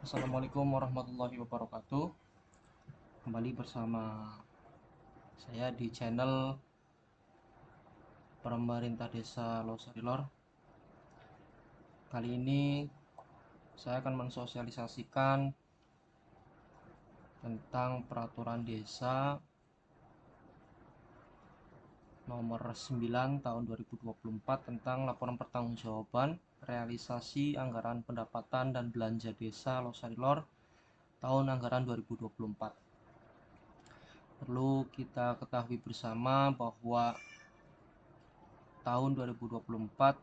Assalamualaikum warahmatullahi wabarakatuh. Kembali bersama saya di channel Pemerintah Desa Losarilor. Kali ini saya akan mensosialisasikan tentang peraturan desa nomor 9 tahun 2024 tentang laporan pertanggungjawaban realisasi anggaran pendapatan dan belanja desa Losarilor tahun anggaran 2024. Perlu kita ketahui bersama bahwa tahun 2024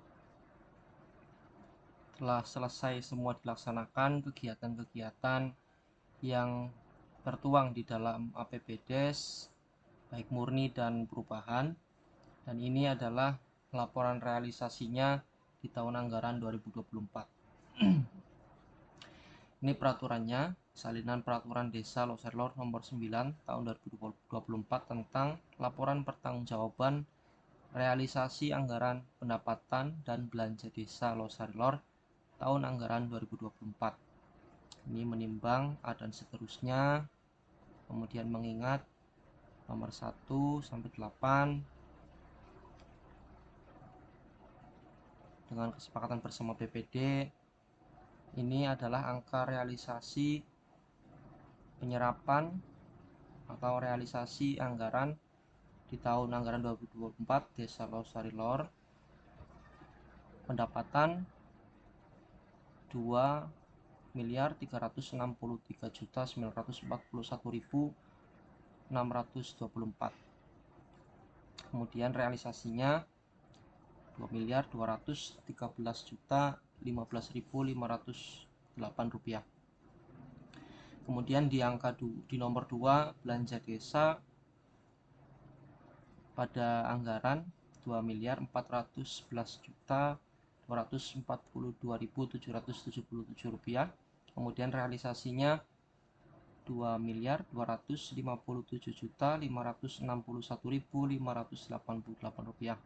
telah selesai semua dilaksanakan kegiatan-kegiatan yang tertuang di dalam APBDes baik murni dan perubahan, dan ini adalah laporan realisasinya di tahun anggaran 2024. Ini peraturannya, salinan peraturan desa Losarilor nomor 9 tahun 2024 tentang laporan pertanggungjawaban realisasi anggaran pendapatan dan belanja desa Losarilor tahun anggaran 2024. Ini menimbang A dan seterusnya, kemudian mengingat nomor 1 sampai 8 dengan kesepakatan bersama BPD. Ini adalah angka realisasi penyerapan atau realisasi anggaran di tahun anggaran 2024 Desa Losarilor. Pendapatan 2.363.941.624. Kemudian realisasinya 2.213.015.508 rupiah. Kemudian di nomor 2 belanja desa pada anggaran 2.411.242.777 rupiah. Kemudian realisasinya 2.257.561.588 rupiah.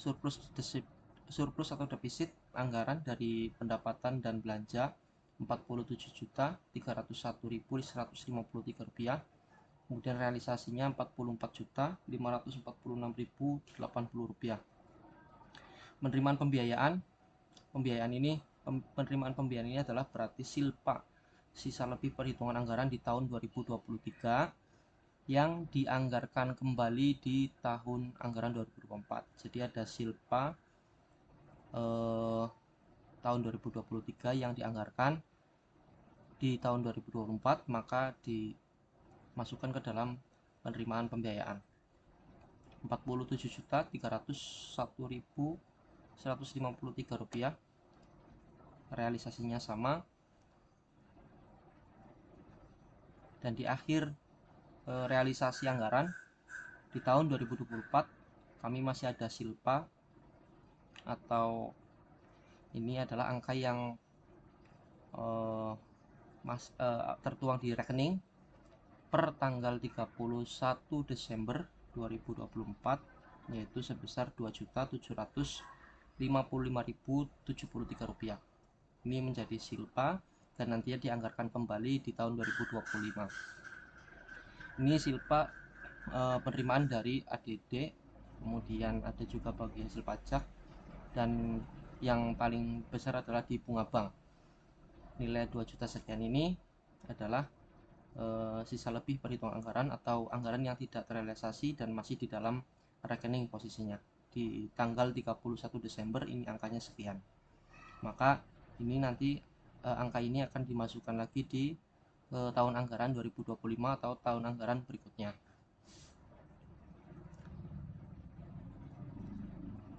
Surplus atau defisit anggaran dari pendapatan dan belanja 47.301.153 rupiah. Kemudian realisasinya 44.546.080 rupiah. Penerimaan pembiayaan ini adalah berarti silpa sisa lebih perhitungan anggaran di tahun 2023 yang dianggarkan kembali di tahun anggaran 2024. Jadi ada silpa tahun 2023 yang dianggarkan di tahun 2024, maka dimasukkan ke dalam penerimaan pembiayaan 47.301.153 rupiah. Realisasinya sama, dan di akhir realisasi anggaran di tahun 2024 kami masih ada silpa, atau ini adalah angka yang tertuang di rekening per tanggal 31 Desember 2024, yaitu sebesar 2.755.073 rupiah. Ini menjadi silpa dan nantinya dianggarkan kembali di tahun 2025. Ini silpa penerimaan dari ADD, kemudian ada juga bagi hasil pajak, dan yang paling besar adalah di bunga bank. Nilai 2 juta sekian ini adalah sisa lebih perhitungan anggaran atau anggaran yang tidak terrealisasi dan masih di dalam rekening posisinya. Di tanggal 31 Desember ini angkanya sekian. Maka ini nanti angka ini akan dimasukkan lagi di tahun anggaran 2025 atau tahun anggaran berikutnya.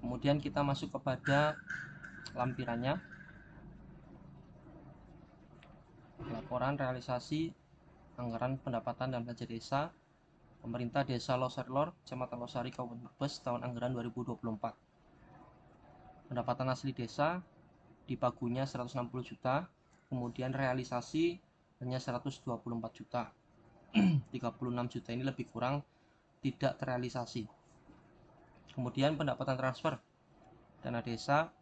Kemudian kita masuk kepada lampirannya, laporan realisasi anggaran pendapatan dan belanja desa pemerintah desa Losarilor, Kecamatan Losari, Kabupaten Brebes tahun anggaran 2024. Pendapatan asli desa di pagunya 160 juta, kemudian realisasi hanya 124 juta. 36 juta ini lebih kurang tidak terrealisasi. Kemudian pendapatan transfer dana desa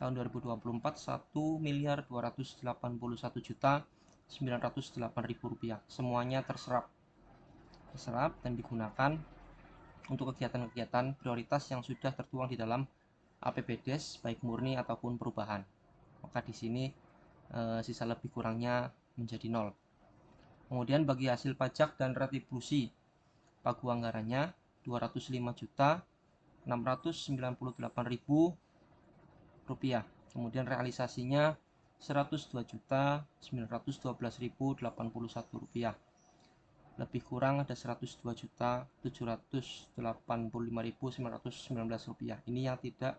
tahun 2024 1.281.908.000 rupiah. Semuanya terserap dan digunakan untuk kegiatan-kegiatan prioritas yang sudah tertuang di dalam APBDes baik murni ataupun perubahan. Maka di sini sisa lebih kurangnya menjadi 0. Kemudian bagi hasil pajak dan retribusi, pagu anggarannya 205.698.000 rupiah. Kemudian realisasinya 102.912.081 rupiah. Lebih kurang ada 102.785.919 rupiah. Ini yang tidak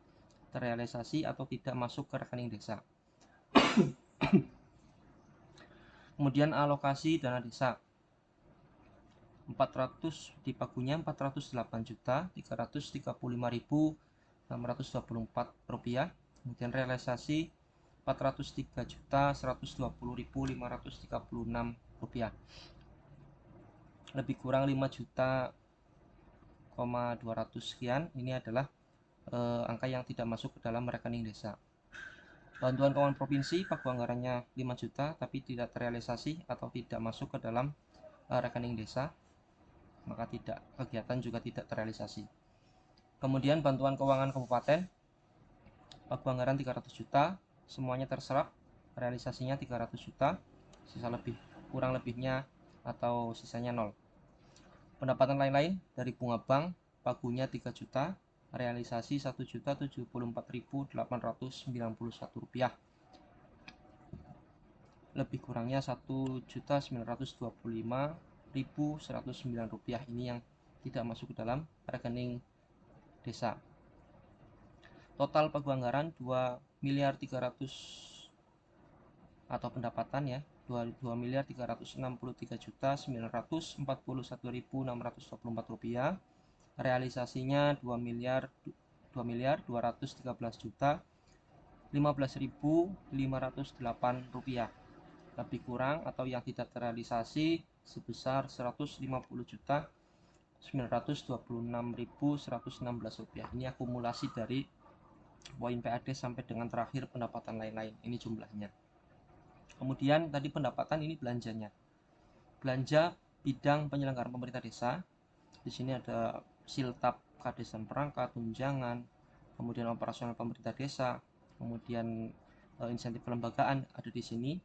terrealisasi atau tidak masuk ke rekening desa. Kemudian alokasi dana desa 400 di pagunya 408.335.624 rupiah. Kemudian realisasi 403.120.536 rupiah. Lebih kurang 5.200.000 sekian. Ini adalah angka yang tidak masuk ke dalam rekening desa. Bantuan keuangan provinsi, pagu anggarannya 5 juta tapi tidak terrealisasi atau tidak masuk ke dalam rekening desa, maka kegiatan juga tidak terrealisasi. Kemudian bantuan keuangan kabupaten, pagu anggaran 300 juta, semuanya terserap, realisasinya 300 juta, sisa kurang lebihnya atau sisanya 0. Pendapatan lain-lain dari bunga bank, pagunya 3 juta, realisasi 1.074.891 rupiah. Lebih kurangnya 1.925.109 rupiah. Ini yang tidak masuk ke dalam rekening desa. Total pagu anggaran 2.300.000 atau pendapatan ya 2.363.941.624 rupiah. Realisasinya 2.213.015.508 rupiah. Lebih kurang atau yang tidak terrealisasi sebesar 150.926.116 rupiah. Ini akumulasi dari poin PAD sampai dengan terakhir pendapatan lain-lain. Ini jumlahnya. Kemudian tadi pendapatan ini belanjanya. Belanja bidang penyelenggaraan pemerintah desa. Di sini ada siltap kadesan perangkat, tunjangan, kemudian operasional pemerintah desa, kemudian insentif kelembagaan ada di sini.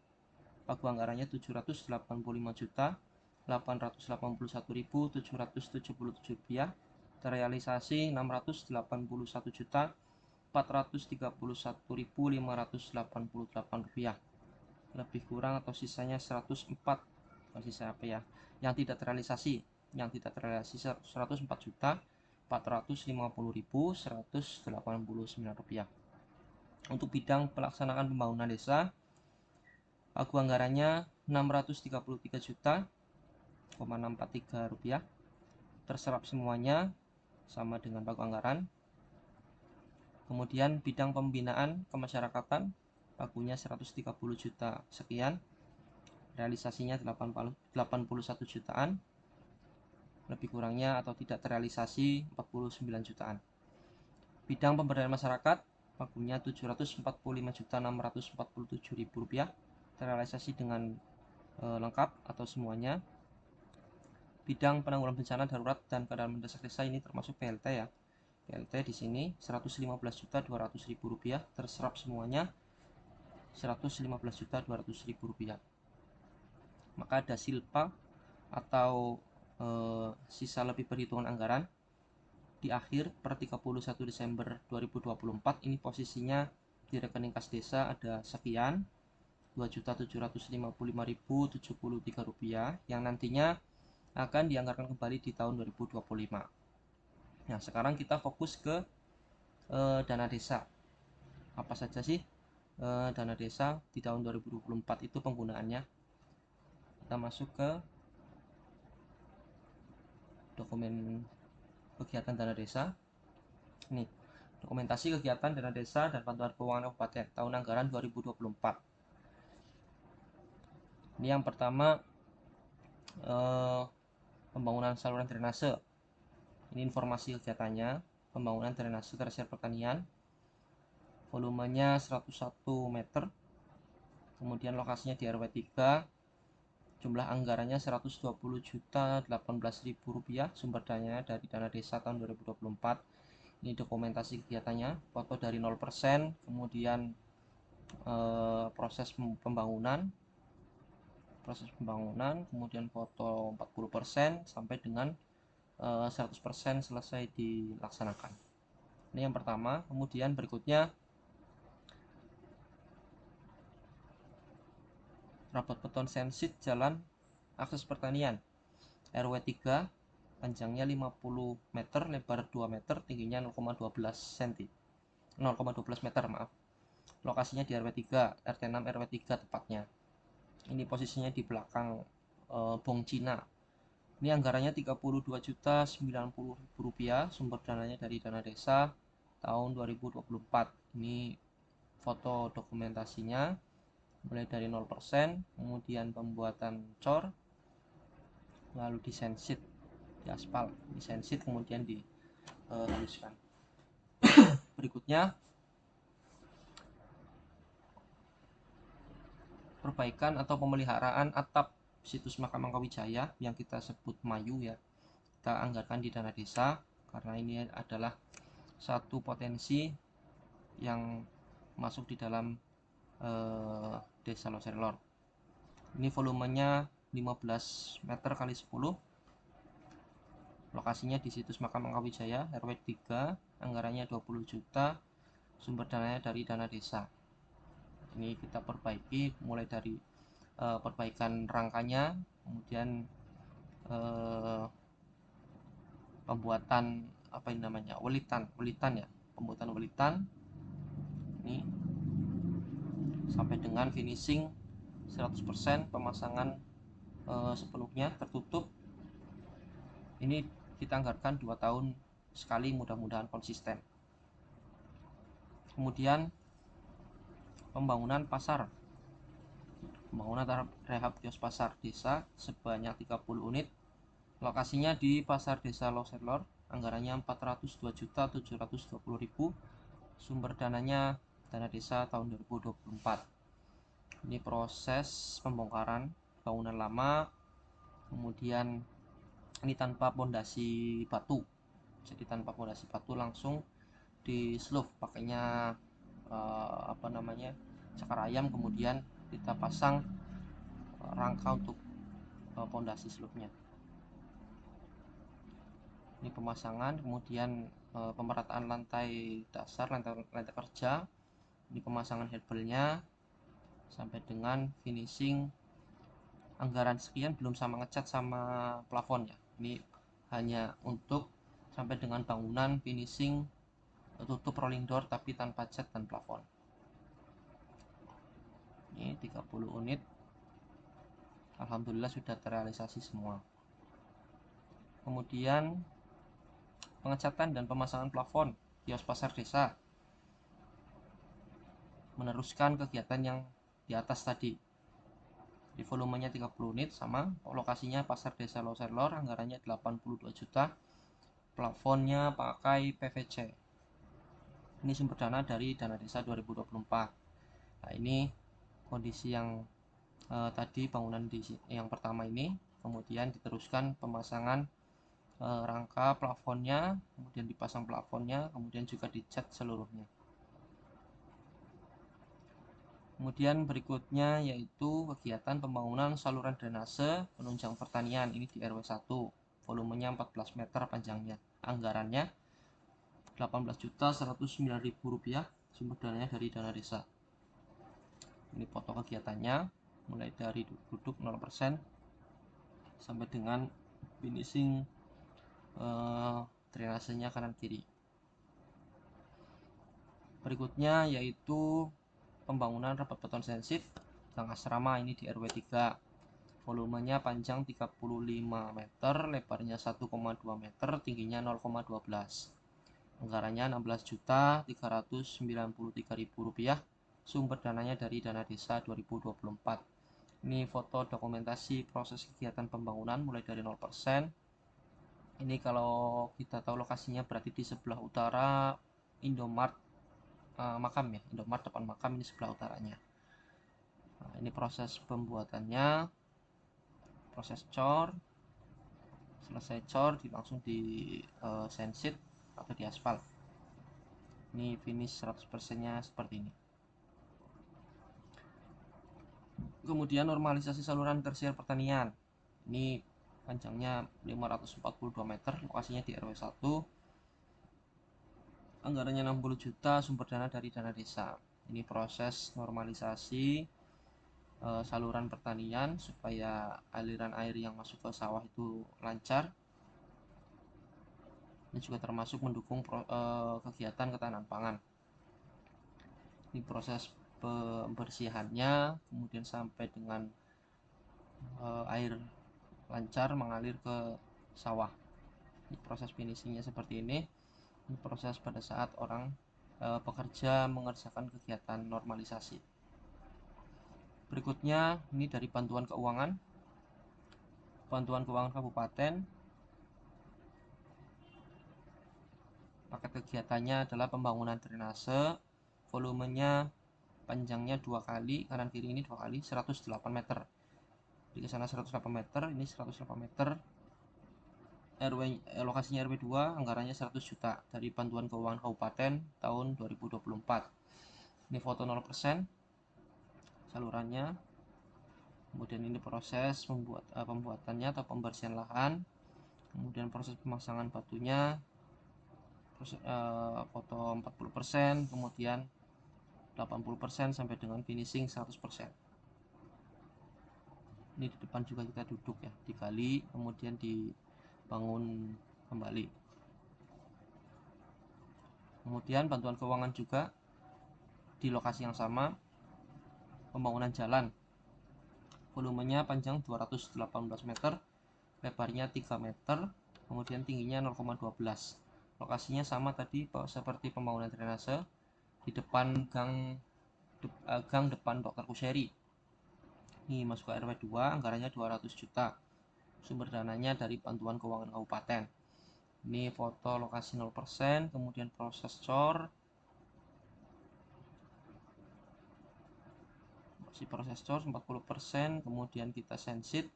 Pagu anggarannya 785.881.777 rupiah. Terrealisasi 680.431.588 rupiah. Lebih kurang atau sisanya 104, sisa apa ya, yang tidak terrealisasi 104.450.189 rupiah. Untuk bidang pelaksanaan pembangunan desa, pagu anggarannya 633.643 rupiah, terserap semuanya sama dengan pagu anggaran. Kemudian bidang pembinaan kemasyarakatan, pagunya 130 juta sekian, realisasinya 81 jutaan, lebih kurangnya atau tidak terrealisasi 49 jutaan. Bidang pemberdayaan masyarakat, pagunya 745.647.000 rupiah, terrealisasi dengan lengkap atau semuanya. Bidang penanggulangan bencana darurat dan keadaan mendesak desa, ini termasuk PLT ya. PLT di sini 115.200.000 rupiah, terserap semuanya 115.200.000 rupiah. Maka ada silpa atau sisa lebih perhitungan anggaran di akhir per 31 Desember 2024. Ini posisinya di rekening kas desa ada sekian 2.755.073 rupiah yang nantinya akan dianggarkan kembali di tahun 2025. Nah, sekarang kita fokus ke dana desa. Apa saja sih dana desa di tahun 2024 itu penggunaannya? Kita masuk ke dokumen kegiatan dana desa. Ini dokumentasi kegiatan dana desa dan bantuan keuangan kabupaten tahun anggaran 2024. Ini yang pertama pembangunan saluran drainase. Ini informasi kegiatannya: pembangunan drainase tersier pertanian, volumenya 101 meter, kemudian lokasinya di RW 3, jumlah anggarannya 120.018.000 rupiah, sumber dananya dari dana desa tahun 2024. Ini dokumentasi kegiatannya, foto dari 0%, kemudian proses pembangunan, kemudian foto 40% sampai dengan 100% selesai dilaksanakan. Ini yang pertama. Kemudian berikutnya rapot beton sensit jalan akses pertanian RW 3, panjangnya 50 meter, lebar 2 meter, tingginya 0,12 cm. 0,12 meter, maaf. Lokasinya di RW 3, RT 6 RW 3 tepatnya. Ini posisinya di belakang Bong Cina. Ini anggarannya 32.090.000 rupiah, sumber dananya dari dana desa tahun 2024. Ini foto dokumentasinya mulai dari 0%, kemudian pembuatan cor, lalu disensit di aspal, disensit kemudian dihaluskan. Berikutnya perbaikan atau pemeliharaan atap situs makam Mangkawijaya yang kita sebut Mayu ya, kita anggarkan di dana desa karena ini adalah satu potensi yang masuk di dalam desa Loserlor. Ini volumenya 15 meter kali 10, lokasinya di situs makam Mangkawijaya RW 3, anggarannya 20 juta, sumber dananya dari dana desa. Ini kita perbaiki mulai dari perbaikan rangkanya, kemudian pembuatan apa ini namanya, welitan ya, pembuatan welitan ini sampai dengan finishing 100%, pemasangan sepenuhnya tertutup. Ini kita anggarkan 2 tahun sekali, mudah-mudahan konsisten. Kemudian pembangunan pasar, pembangunan rehab kios pasar desa sebanyak 30 unit, lokasinya di pasar desa Loserlor, anggarannya 402.720.000, sumber dananya dana desa tahun 2024. Ini proses pembongkaran bangunan lama, kemudian ini tanpa pondasi batu, jadi tanpa pondasi batu langsung di slope, pakainya cakar ayam, kemudian kita pasang rangka untuk pondasi slope-nya. Ini pemasangan, kemudian pemerataan lantai dasar, lantai kerja, ini pemasangan headbell-nya sampai dengan finishing. Anggaran sekian belum sama ngecat sama plafonnya, ini hanya untuk sampai dengan bangunan finishing tutup rolling door tapi tanpa cat dan plafon. Ini 30 unit, alhamdulillah sudah terrealisasi semua. Kemudian pengecatan dan pemasangan plafon kios pasar desa, meneruskan kegiatan yang di atas tadi. Di volumenya 30 unit, sama lokasinya pasar desa Loserlor, anggarannya 82 juta, plafonnya pakai PVC. Ini sumber dana dari dana desa 2024. Nah, ini kondisi yang tadi bangunan yang pertama ini, kemudian diteruskan pemasangan rangka plafonnya, kemudian dipasang plafonnya, kemudian juga dicat seluruhnya. Kemudian berikutnya yaitu kegiatan pembangunan saluran drainase penunjang pertanian, ini di RW 1, volumenya 14 meter panjangnya, anggarannya 18.109.000 rupiah, sumber dananya dari dana desa. Ini foto kegiatannya mulai dari duduk 0% sampai dengan finishing drainasenya kanan kiri. Berikutnya yaitu pembangunan rapat beton sensit gang asrama, ini di RW 3, volumenya panjang 35 meter, lebarnya 1,2 meter, tingginya 0,12, anggarannya 16.393.000 rupiah, sumber dananya dari dana desa 2024. Ini foto dokumentasi proses kegiatan pembangunan mulai dari 0%. Ini kalau kita tahu lokasinya berarti di sebelah utara Indomart makam ya, Indomart depan makam, ini sebelah utaranya. Nah, ini proses pembuatannya, proses cor. Selesai cor langsung di sensit atau di aspal. Ini finish 100% nya seperti ini. Kemudian normalisasi saluran tersier pertanian, ini panjangnya 542 meter, lokasinya di RW 1, anggarannya 60 juta, sumber dana dari dana desa. Ini proses normalisasi saluran pertanian supaya aliran air yang masuk ke sawah itu lancar. Ini juga termasuk mendukung kegiatan ketahanan pangan. Ini proses pembersihannya, kemudian sampai dengan air lancar mengalir ke sawah. Ini proses finishingnya seperti ini. Ini proses pada saat orang pekerja mengerjakan kegiatan normalisasi. Berikutnya ini dari bantuan keuangan kabupaten. Paket kegiatannya adalah pembangunan drainase, volumenya panjangnya 2 kali, kanan kiri ini 2 kali, 108 meter. Di sana 108 meter, ini 108 meter. Lokasinya RW 2, anggarannya 100 juta dari bantuan keuangan kabupaten tahun 2024. Ini foto 0% salurannya. Kemudian ini proses pembuatannya atau pembersihan lahan. Kemudian proses pemasangan batunya, foto 40%, kemudian 80% sampai dengan finishing 100%. Ini di depan juga kita duduk ya, digali kemudian dibangun kembali. Kemudian bantuan keuangan juga di lokasi yang sama, pembangunan jalan, volumenya panjang 218 meter, lebarnya 3 meter, kemudian tingginya 0,12. Lokasinya sama tadi seperti pembangunan drainase, di depan gang depan Dr. Kuseri. Ini masuk ke RW 2, anggarannya 200 juta. Sumber dananya dari bantuan keuangan kabupaten. Ini foto lokasi 0%, kemudian proses cor. Masih proses cor 40%, kemudian kita sensit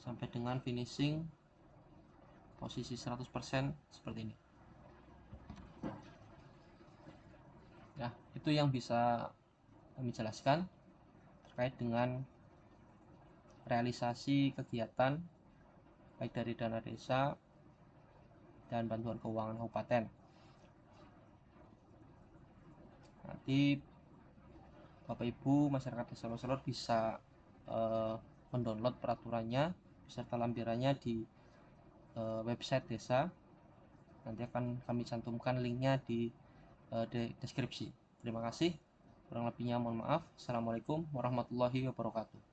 sampai dengan finishing posisi 100% seperti ini. Nah, itu yang bisa kami jelaskan terkait dengan realisasi kegiatan baik dari dana desa dan bantuan keuangan kabupaten. Nanti Bapak Ibu masyarakat desa Loselor bisa mendownload peraturannya beserta lampirannya di website desa. Nanti akan kami cantumkan linknya di deskripsi. Terima kasih. Kurang lebihnya mohon maaf. Assalamualaikum warahmatullahi wabarakatuh.